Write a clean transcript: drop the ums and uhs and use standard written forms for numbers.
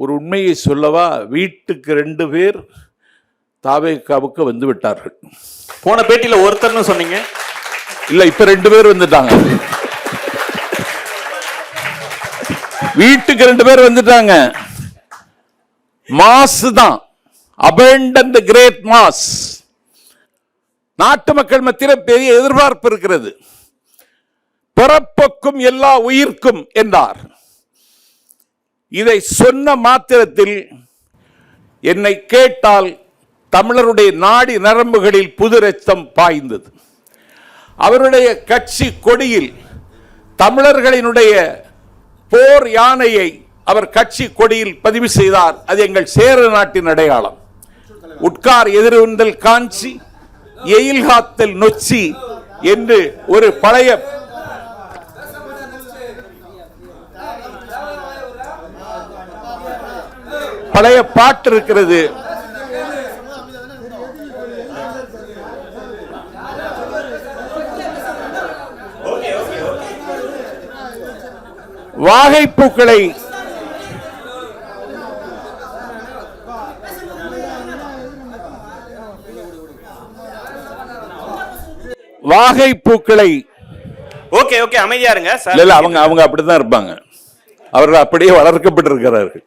ஒரு உண்மையை சொல்லவா, வீட்டுக்கு 2 பேர் தாவேகாவுக்கு வந்து விட்டார்கள். போன பேட்டியில ஒருத்தர்னு சொன்னீங்க. இல்ல, இப்ப 2 பேர் வந்துட்டாங்க. வீட்டுக்கு 2 பேர் வந்துட்டாங்க. மாஸ் தான், abandon the great mass. நாட்டு மக்கள் மத்தியில் பெரிய எதிர்பார்ப்பு இருக்கிறது. பிறப்புக்கும் எல்லா உயிர்க்கும் என்றார். இதை சொன்ன மாத்திரத்தில் என்னை கேட்டால் தமிழருடைய நாடி நரம்புகளில் புது ரத்தம் பாய்ந்தது. அவருடைய கட்சி கொடியில் தமிழர்களினுடைய போர் யானையை அவர் கட்சி கொடியில் பதிவு செய்தார். அது எங்கள் சேர நாட்டின் அடையாளம். உட்கார் எதிர்வந்தல் காஞ்சி எயில்காத்தல் நொச்சி என்று ஒரு பழைய பாட்டு இருக்கிறது. வாகைப்பூக்களை ஓகே ஓகே அமைதியா இருங்க. அவங்க அப்படிதான் இருப்பாங்க. அவர்கள் அப்படியே வளர்க்கப்பட்டிருக்கிறார்கள்.